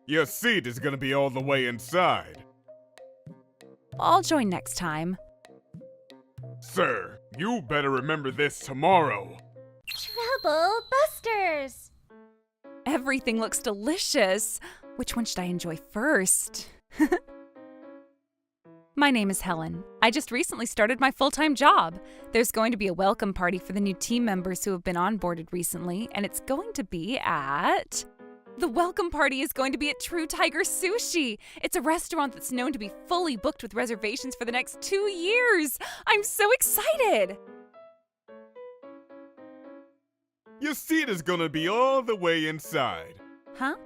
Your seat is gonna be all the way inside. I'll join next time. Sir, you better remember this tomorrow. Trouble Busters! Everything looks delicious. Which one should I enjoy first? My name is Helen. I just recently started my full-time job. There's going to be a welcome party for the new team members who have been onboarded recently, and it's going to be at... The welcome party is going to be at True Tiger Sushi. It's a restaurant that's known to be fully booked with reservations for the next 2 years. I'm so excited! Your seat is gonna be all the way inside. Huh?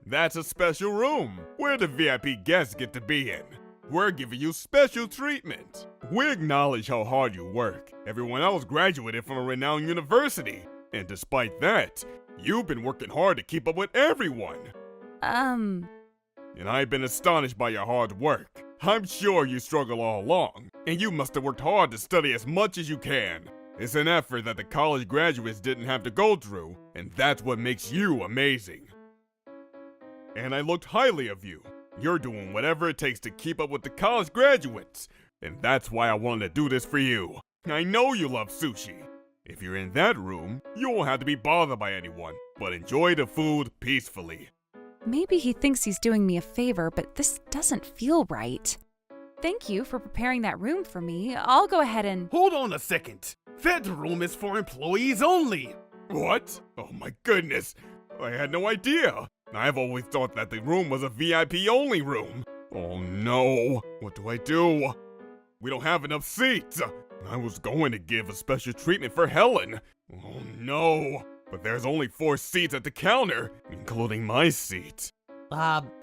That's a special room where the VIP guests get to be in. We're giving you special treatment. We acknowledge how hard you work. Everyone else graduated from a renowned university. And despite that, you've been working hard to keep up with everyone. And I've been astonished by your hard work. I'm sure you struggle all along, and you must have worked hard to study as much as you can. It's an effort that the college graduates didn't have to go through, and that's what makes you amazing. And I looked highly of you. You're doing whatever it takes to keep up with the college graduates, and that's why I wanted to do this for you. I know you love sushi. If you're in that room, you won't have to be bothered by anyone, but enjoy the food peacefully. Maybe he thinks he's doing me a favor, but this doesn't feel right. Thank you for preparing that room for me. I'll go ahead and... Hold on a second. That room is for employees only. What? Oh my goodness. I had no idea. I've always thought that the room was a VIP-only room. Oh no. What do I do? We don't have enough seats. I was going to give a special treatment for Helen. Oh no. But there's only 4 seats at the counter, including my seat.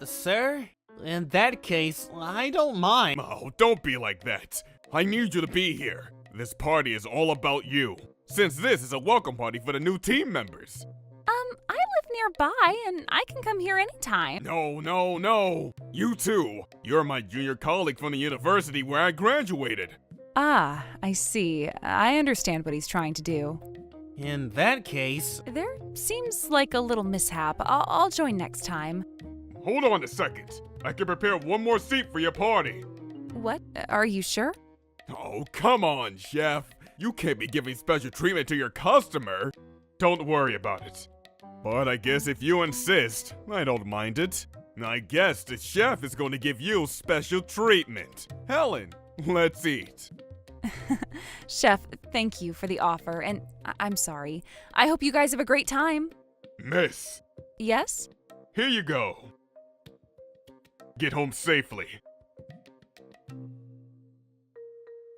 Sir? In that case, I don't mind. Oh, don't be like that. I need you to be here. This party is all about you, since this is a welcome party for the new team members. I live nearby, and I can come here anytime. No. You too. You're my junior colleague from the university where I graduated. Ah, I see. I understand what he's trying to do. In that case... There seems like a little mishap. I'll join next time. Hold on a second. I can prepare one more seat for your party. What? Are you sure? Oh, come on, chef. You can't be giving special treatment to your customer. Don't worry about it. But I guess if you insist, I don't mind it. I guess the chef is going to give you special treatment. Helen, let's eat. Chef, thank you for the offer, and I'm sorry. I hope you guys have a great time. Miss. Yes? Here you go. Get home safely.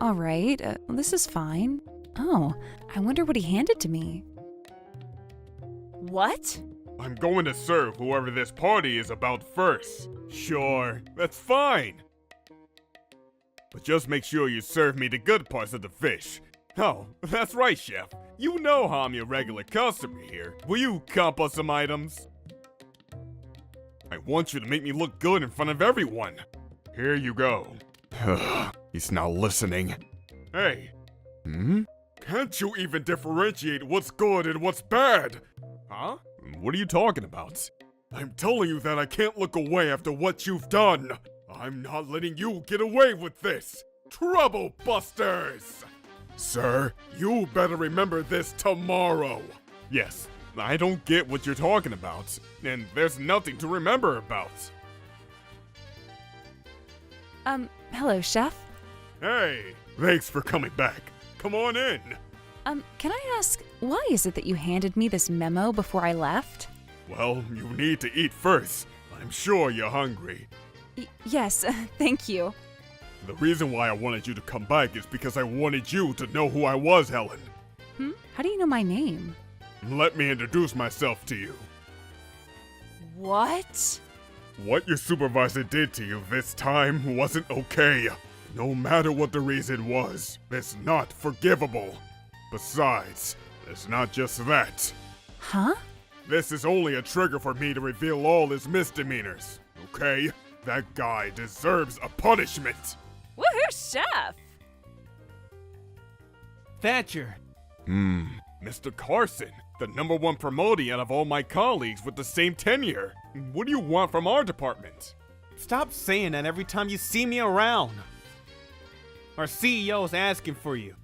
All right, this is fine. Oh, I wonder what he handed to me. What? I'm going to serve whoever this party is about first. Sure, that's fine. But just make sure you serve me the good parts of the fish. Oh, that's right, chef. You know how I'm your regular customer here. Will you comp us some items? I want you to make me look good in front of everyone. Here you go. He's not listening. Hey. Can't you even differentiate what's good and what's bad? Huh? What are you talking about? I'm telling you that I can't look away after what you've done. I'm not letting you get away with this. Trouble Busters! Sir, you better remember this tomorrow. Yes, I don't get what you're talking about, and there's nothing to remember about. Hello, Chef. Hey, thanks for coming back. Come on in. Can I ask, why is it that you handed me this memo before I left? Well, you need to eat first. I'm sure you're hungry. Yes, thank you. The reason why I wanted you to come back is because I wanted you to know who I was, Helen. How do you know my name? Let me introduce myself to you. What? What your supervisor did to you this time wasn't okay. No matter what the reason was, it's not forgivable. Besides, it's not just that. Huh? This is only a trigger for me to reveal all his misdemeanors, okay? That guy deserves a punishment. Woohoo, Chef! Thatcher. Mr. Carson, The #1 promoting out of all my colleagues with the same tenure. What do you want from our department? Stop saying that every time you see me around. Our CEO's asking for you.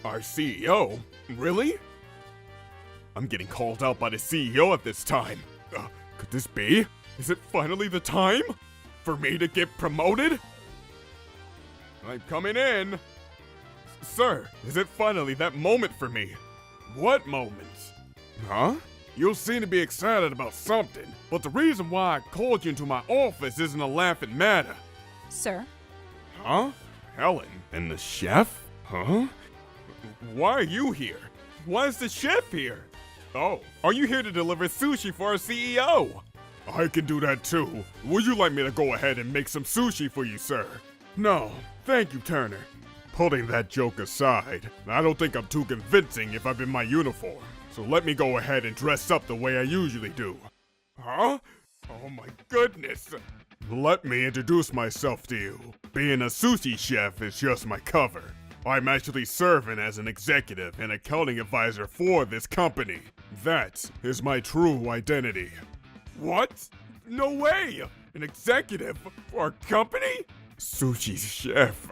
Our CEO? Really? I'm getting called out by the CEO at this time. Could this be? Is it finally the time for me to get promoted? I'm coming in. Sir, is it finally that moment for me? What moment? Huh? You seem to be excited about something, but the reason why I called you into my office isn't a laughing matter. Sir? Huh? Helen and the chef? Huh? Why are you here? Why is the chef here? Oh, are you here to deliver sushi for our CEO? I can do that too. Would you like me to go ahead and make some sushi for you, sir? No, thank you, Turner. Putting that joke aside, I don't think I'm too convincing if I'm in my uniform. So let me go ahead and dress up the way I usually do. Huh? Oh my goodness! Let me introduce myself to you. Being a sushi chef is just my cover. I'm actually serving as an executive and accounting advisor for this company. That is my true identity. What? No way! An executive for our company? Sushi chef.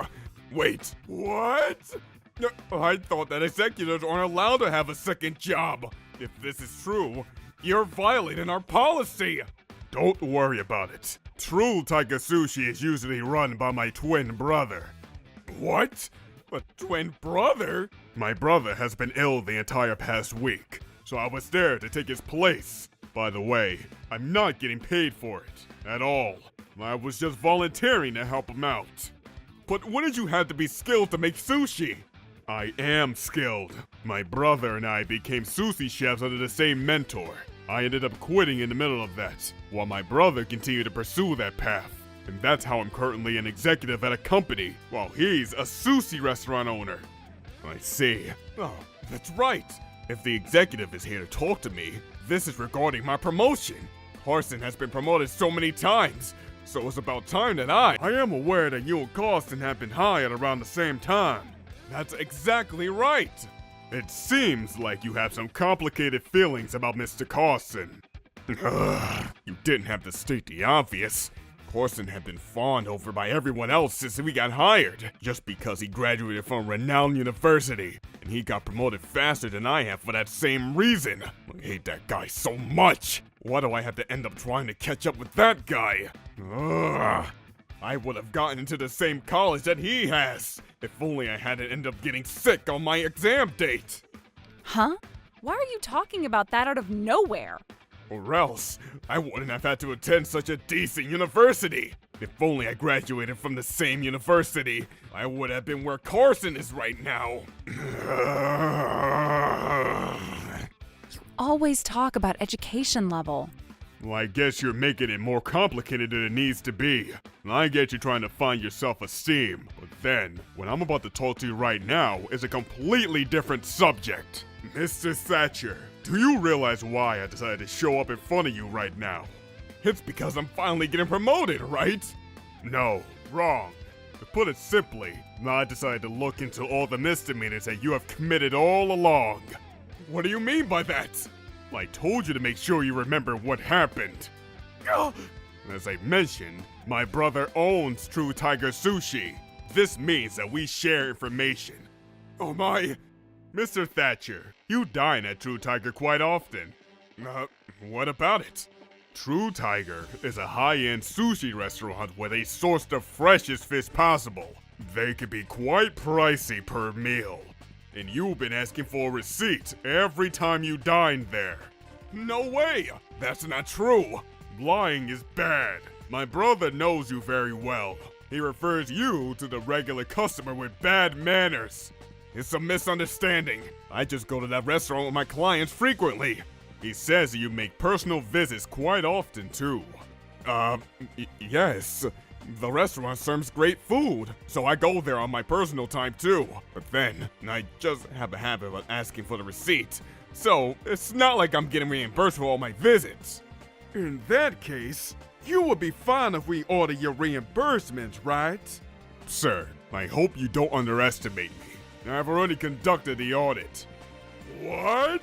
Wait, what? No, I thought that executives aren't allowed to have a second job. If this is true, you're violating our policy. Don't worry about it. True Tiger Sushi is usually run by my twin brother. What? A twin brother? My brother has been ill the entire past week, so I was there to take his place. By the way, I'm not getting paid for it at all. I was just volunteering to help him out. But when did you have to be skilled to make sushi? I am skilled. My brother and I became sushi chefs under the same mentor. I ended up quitting in the middle of that, while my brother continued to pursue that path. And that's how I'm currently an executive at a company, while he's a sushi restaurant owner. I see. Oh, that's right. If the executive is here to talk to me, this is regarding my promotion. Carson has been promoted so many times, so it's about time that I am aware that you and Carson have been hired around the same time. That's exactly right. It seems like you have some complicated feelings about Mr. Carson. You didn't have to state the obvious. Carson had been fawned over by everyone else since we got hired, just because he graduated from a renowned university, and he got promoted faster than I have for that same reason. I hate that guy so much. Why do I have to end up trying to catch up with that guy? I would have gotten into the same college that he has, if only I hadn't ended up getting sick on my exam date. Huh? Why are you talking about that out of nowhere? Or else, I wouldn't have had to attend such a decent university. If only I graduated from the same university, I would have been where Carson is right now. You always talk about education level. Well, I guess you're making it more complicated than it needs to be. I get you trying to find your self-esteem, but then, what I'm about to talk to you right now is a completely different subject. Mr. Thatcher, do you realize why I decided to show up in front of you right now? It's because I'm finally getting promoted, right? No, wrong. To put it simply, I decided to look into all the misdemeanors that you have committed all along. What do you mean by that? I told you to make sure you remember what happened. As I mentioned, my brother owns True Tiger Sushi. This means that we share information. Oh my... Mr. Thatcher, you dine at True Tiger quite often. What about it? True Tiger is a high-end sushi restaurant where they source the freshest fish possible. They can be quite pricey per meal. And you've been asking for a receipt every time you dine there. No way! That's not true! Lying is bad. My brother knows you very well. He refers you to the regular customer with bad manners. It's a misunderstanding. I just go to that restaurant with my clients frequently. He says you make personal visits quite often too. Yes. The restaurant serves great food, so I go there on my personal time too. But then, I just have a habit of asking for the receipt, so it's not like I'm getting reimbursed for all my visits. In that case, you would be fine if we order your reimbursements, right? Sir, I hope you don't underestimate me. I've already conducted the audit. What?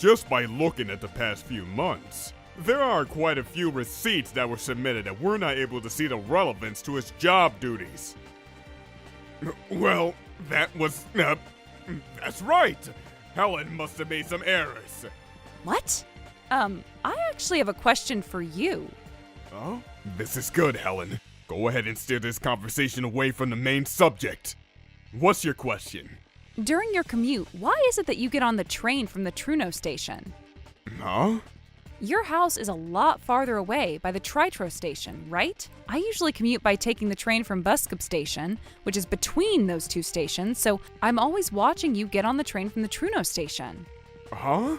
Just by looking at the past few months, there are quite a few receipts that were submitted that we're not able to see the relevance to his job duties. Well, that's right. Helen must have made some errors. What? I actually have a question for you. Oh? This is good, Helen. Go ahead and steer this conversation away from the main subject. What's your question? During your commute, why is it that you get on the train from the Truno station? Huh? Your house is a lot farther away by the Tritro station, right? I usually commute by taking the train from Buskip station, which is between those two stations, so I'm always watching you get on the train from the Truno station. Huh?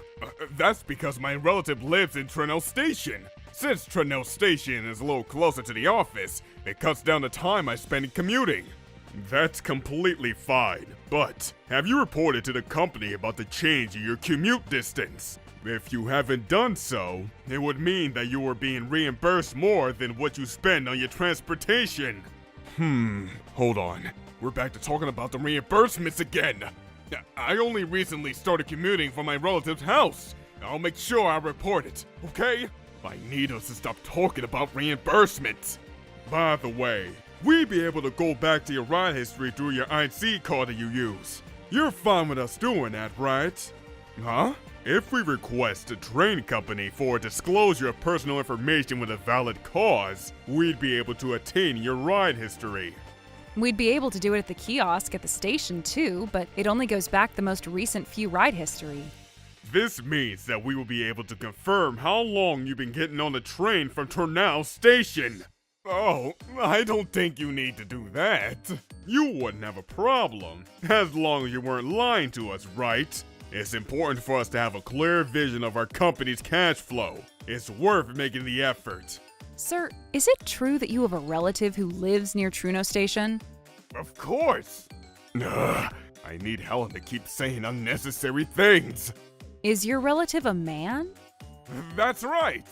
That's because my relative lives in Treno Station. Since Treno Station is a little closer to the office, it cuts down the time I spend commuting. That's completely fine, but have you reported to the company about the change in your commute distance? If you haven't done so, it would mean that you are being reimbursed more than what you spend on your transportation. Hold on. We're back to talking about the reimbursements again. I only recently started commuting from my relative's house. I'll make sure I report it, okay? I need us to stop talking about reimbursements. By the way, we'd be able to go back to your ride history through your IC card that you use. You're fine with us doing that, right? Huh? If we request a train company for a disclosure of personal information with a valid cause, we'd be able to attain your ride history. We'd be able to do it at the kiosk at the station too, but it only goes back the most recent few ride history. This means that we will be able to confirm how long you've been getting on the train from Turnau Station. Oh, I don't think you need to do that. You wouldn't have a problem, as long as you weren't lying to us, right? It's important for us to have a clear vision of our company's cash flow. It's worth making the effort. Sir, is it true that you have a relative who lives near Truno Station? Of course. I need Helen to keep saying unnecessary things. Is your relative a man? That's right.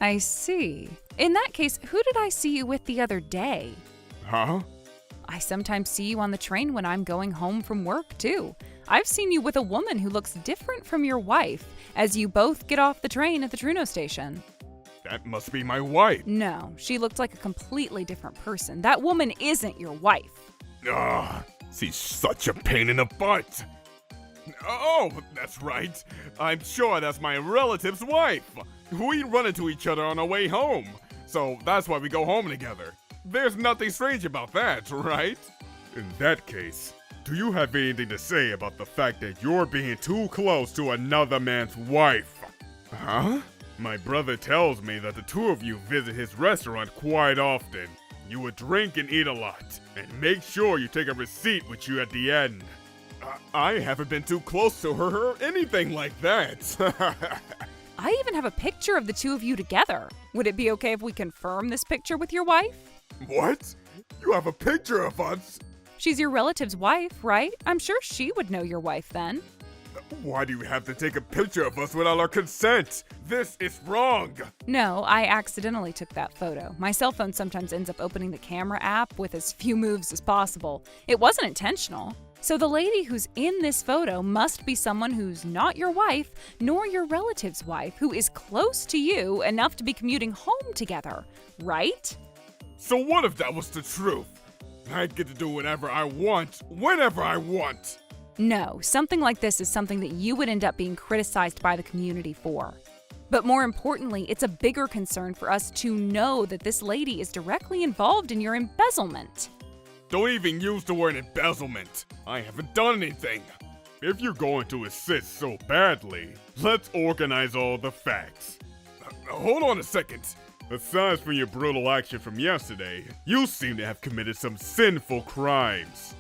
I see. In that case, who did I see you with the other day? Huh? I sometimes see you on the train when I'm going home from work, too. I've seen you with a woman who looks different from your wife, as you both get off the train at the Truno station. That must be my wife. No, she looked like a completely different person. That woman isn't your wife. She's such a pain in the butt. Oh, that's right. I'm sure that's my relative's wife. We run into each other on our way home, so that's why we go home together. There's nothing strange about that, right? In that case, do you have anything to say about the fact that you're being too close to another man's wife? Huh? My brother tells me that the two of you visit his restaurant quite often. You would drink and eat a lot, and make sure you take a receipt with you at the end. I haven't been too close to her or anything like that. I even have a picture of the two of you together. Would it be okay if we confirm this picture with your wife? What? You have a picture of us? She's your relative's wife, right? I'm sure she would know your wife then. Why do you have to take a picture of us without our consent? This is wrong! No, I accidentally took that photo. My cell phone sometimes ends up opening the camera app with as few moves as possible. It wasn't intentional. So the lady who's in this photo must be someone who's not your wife, nor your relative's wife, who is close to you enough to be commuting home together, right? So what if that was the truth? I'd get to do whatever I want, whenever I want! No, something like this is something that you would end up being criticized by the community for. But more importantly, it's a bigger concern for us to know that this lady is directly involved in your embezzlement. Don't even use the word embezzlement. I haven't done anything. If you're going to insist so badly, let's organize all the facts. Hold on a second. Aside from your brutal action from yesterday, you seem to have committed some sinful crimes.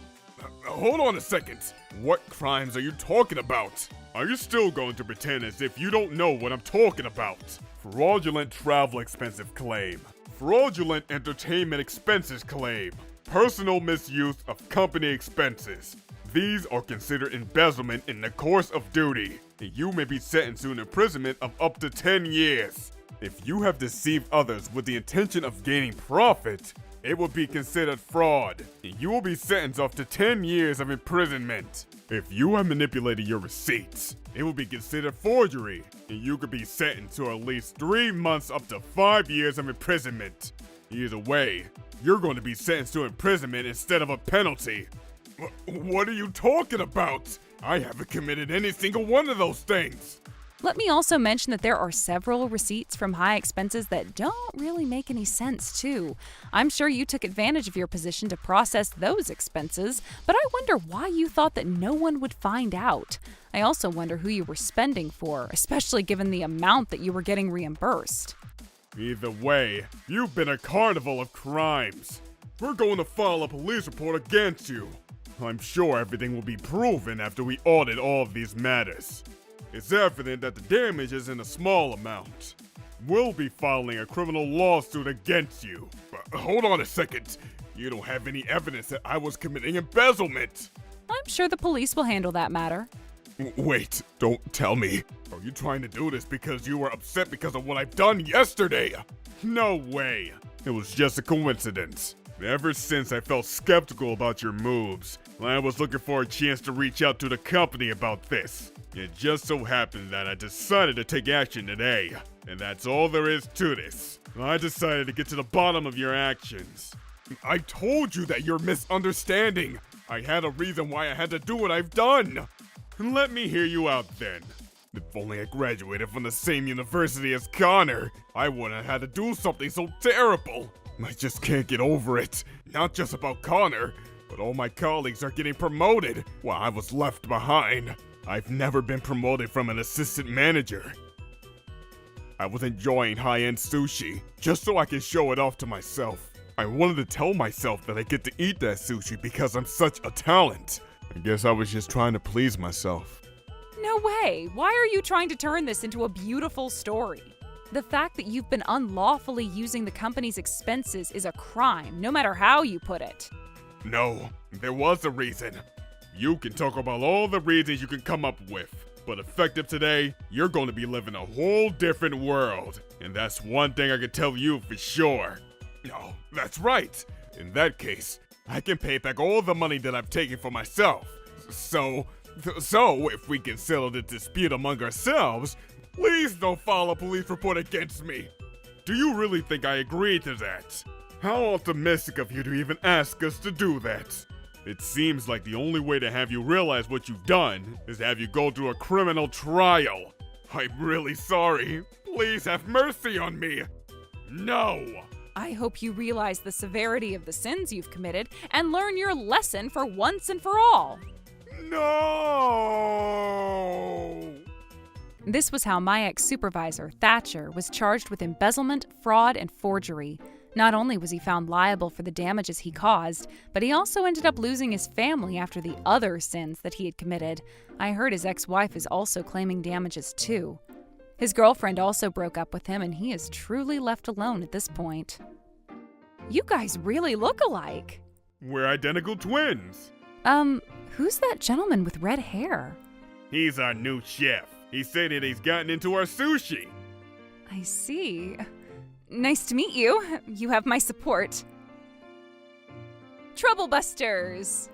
Hold on a second. What crimes are you talking about? Are you still going to pretend as if you don't know what I'm talking about? Fraudulent travel expenses claim. Fraudulent entertainment expenses claim. Personal misuse of company expenses. These are considered embezzlement in the course of duty, and you may be sentenced to an imprisonment of up to 10 years. If you have deceived others with the intention of gaining profit, it will be considered fraud, and you will be sentenced up to 10 years of imprisonment. If you have manipulated your receipts, it will be considered forgery, and you could be sentenced to at least 3 months up to 5 years of imprisonment. Either way, you're going to be sentenced to imprisonment instead of a penalty. What are you talking about? I haven't committed any single one of those things. Let me also mention that there are several receipts from high expenses that don't really make any sense, too. I'm sure you took advantage of your position to process those expenses, but I wonder why you thought that no one would find out. I also wonder who you were spending for, especially given the amount that you were getting reimbursed. Either way, you've been a carnival of crimes. We're going to file a police report against you. I'm sure everything will be proven after we audit all of these matters. It's evident that the damage isn't a small amount. We'll be filing a criminal lawsuit against you. Hold on a second. You don't have any evidence that I was committing embezzlement. I'm sure the police will handle that matter. Wait, don't tell me. Are you trying to do this because you were upset because of what I've done yesterday? No way. It was just a coincidence. Ever since I felt skeptical about your moves, I was looking for a chance to reach out to the company about this. It just so happened that I decided to take action today, and that's all there is to this. I decided to get to the bottom of your actions. I told you that you're misunderstanding. I had a reason why I had to do what I've done. Let me hear you out then. If only I graduated from the same university as Connor, I wouldn't have had to do something so terrible. I just can't get over it. Not just about Connor, but all my colleagues are getting promoted while I was left behind. I've never been promoted from an assistant manager. I was enjoying high-end sushi, just so I can show it off to myself. I wanted to tell myself that I get to eat that sushi because I'm such a talent. I guess I was just trying to please myself. No way! Why are you trying to turn this into a beautiful story? The fact that you've been unlawfully using the company's expenses is a crime, no matter how you put it. No, there was a reason. You can talk about all the reasons you can come up with, but effective today, you're going to be living a whole different world. And that's one thing I can tell you for sure. No, that's right. In that case, I can pay back all the money that I've taken for myself. So if we can settle the dispute among ourselves, please don't file a police report against me. Do you really think I agreed to that? How optimistic of you to even ask us to do that. It seems like the only way to have you realize what you've done is to have you go through a criminal trial. I'm really sorry. Please have mercy on me. No! I hope you realize the severity of the sins you've committed and learn your lesson for once and for all. No! This was how my ex-supervisor, Thatcher, was charged with embezzlement, fraud, and forgery. Not only was he found liable for the damages he caused, but he also ended up losing his family after the other sins that he had committed. I heard his ex-wife is also claiming damages too. His girlfriend also broke up with him, and he is truly left alone at this point. You guys really look alike. We're identical twins. Who's that gentleman with red hair? He's our new chef. He said that he's gotten into our sushi. I see. Nice to meet you. You have my support. Troublebusters!